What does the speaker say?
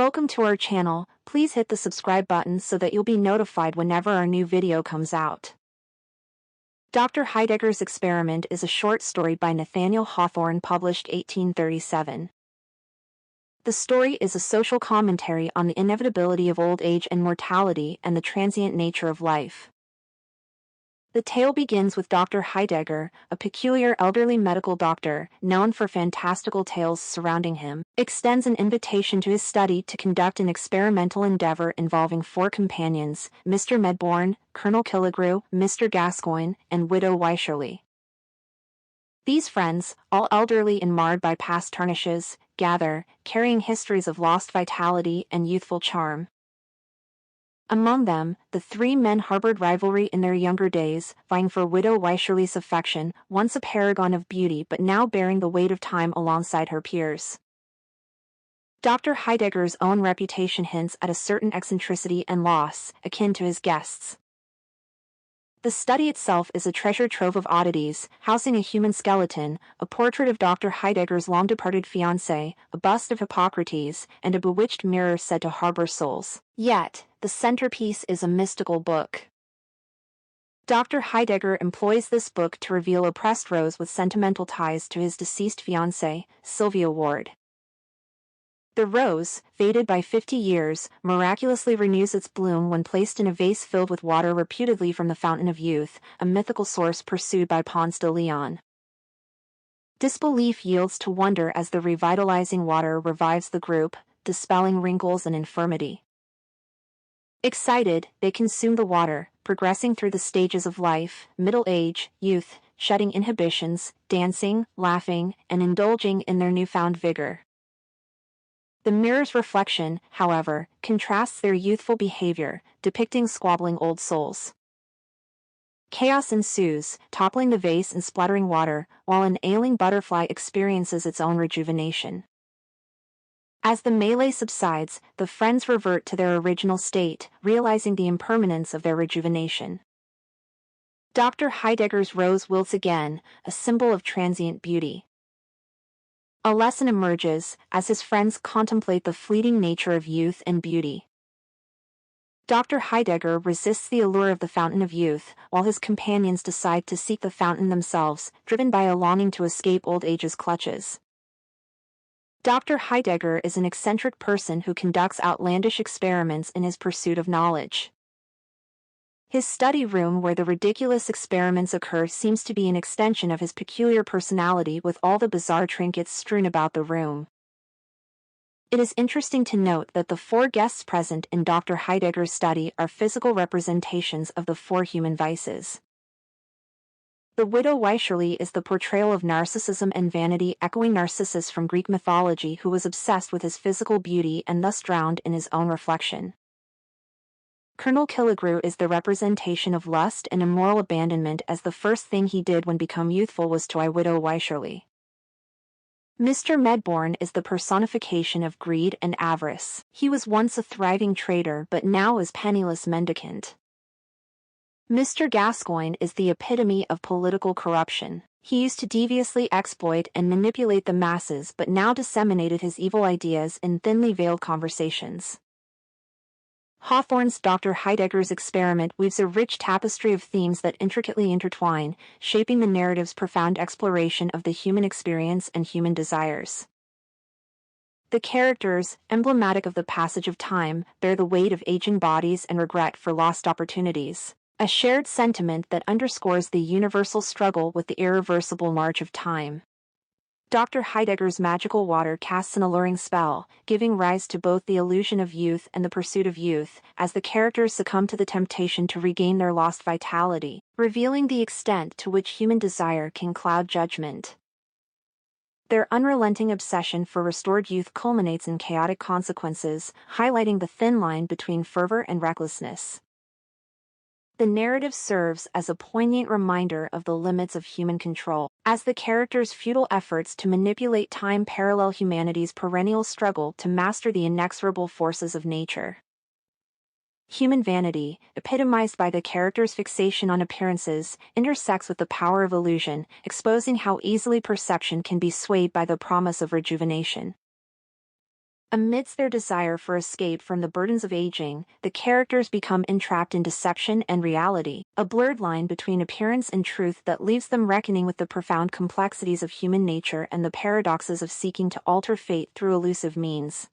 Welcome to our channel. Please hit the subscribe button so that you'll be notified whenever our new video comes out. Dr. Heidegger's Experiment is a short story by Nathanial Hawthorne published 1837. The story is a social commentary on the inevitability of old age and mortality and the transient nature of life. The tale begins with Dr. Heidegger, a peculiar elderly medical doctor, known for fantastical tales surrounding him, extends an invitation to his study to conduct an experimental endeavor involving 4 companions, Mr. Medbourne, Colonel Killigrew, Mr. Gascoigne, and Widow Wycherley. These friends, all elderly and marred by past tarnishes, gather, carrying histories of lost vitality and youthful charm. Among them, the 3 men harbored rivalry in their younger days, vying for Widow Wycherley's affection, once a paragon of beauty but now bearing the weight of time alongside her peers. Dr. Heidegger's own reputation hints at a certain eccentricity and loss, akin to his guests. The study itself is a treasure trove of oddities, housing a human skeleton, a portrait of Dr. Heidegger's long-departed fiancée, a bust of Hippocrates, and a bewitched mirror said to harbor souls. Yet, the centerpiece is a mystical book. Dr. Heidegger employs this book to reveal a pressed rose with sentimental ties to his deceased fiancée, Sylvia Ward. The rose, faded by 50 years, miraculously renews its bloom when placed in a vase filled with water reputedly from the Fountain of Youth, a mythical source pursued by Ponce de Leon. Disbelief yields to wonder as the revitalizing water revives the group, dispelling wrinkles and infirmity. Excited, they consume the water, progressing through the stages of life, middle age, youth, shedding inhibitions, dancing, laughing, and indulging in their newfound vigor. The mirror's reflection, however, contrasts their youthful behavior, depicting squabbling old souls. Chaos ensues, toppling the vase and splattering water, while an ailing butterfly experiences its own rejuvenation. As the melee subsides, the friends revert to their original state, realizing the impermanence of their rejuvenation. Dr. Heidegger's rose wilts again, a symbol of transient beauty. A lesson emerges, as his friends contemplate the fleeting nature of youth and beauty. Dr. Heidegger resists the allure of the Fountain of Youth, while his companions decide to seek the fountain themselves, driven by a longing to escape old age's clutches. Dr. Heidegger is an eccentric person who conducts outlandish experiments in his pursuit of knowledge. His study room where the ridiculous experiments occur seems to be an extension of his peculiar personality, with all the bizarre trinkets strewn about the room. It is interesting to note that the 4 guests present in Dr. Heidegger's study are physical representations of the 4 human vices. The Widow Wycherley is the portrayal of narcissism and vanity, echoing Narcissus from Greek mythology, who was obsessed with his physical beauty and thus drowned in his own reflection. Colonel Killigrew is the representation of lust and immoral abandonment, as the first thing he did when become youthful was to eye Widow Wycherley. Mr. Medbourne is the personification of greed and avarice. He was once a thriving trader but now is penniless mendicant. Mr. Gascoigne is the epitome of political corruption. He used to deviously exploit and manipulate the masses but now disseminated his evil ideas in thinly veiled conversations. Hawthorne's Dr. Heidegger's Experiment weaves a rich tapestry of themes that intricately intertwine, shaping the narrative's profound exploration of the human experience and human desires. The characters, emblematic of the passage of time, bear the weight of aging bodies and regret for lost opportunities, a shared sentiment that underscores the universal struggle with the irreversible march of time. Dr. Heidegger's magical water casts an alluring spell, giving rise to both the illusion of youth and the pursuit of youth, as the characters succumb to the temptation to regain their lost vitality, revealing the extent to which human desire can cloud judgment. Their unrelenting obsession for restored youth culminates in chaotic consequences, highlighting the thin line between fervor and recklessness. The narrative serves as a poignant reminder of the limits of human control, as the characters' futile efforts to manipulate time parallel humanity's perennial struggle to master the inexorable forces of nature. Human vanity, epitomized by the character's fixation on appearances, intersects with the power of illusion, exposing how easily perception can be swayed by the promise of rejuvenation. Amidst their desire for escape from the burdens of aging, the characters become entrapped in deception and reality, a blurred line between appearance and truth that leaves them reckoning with the profound complexities of human nature and the paradoxes of seeking to alter fate through elusive means.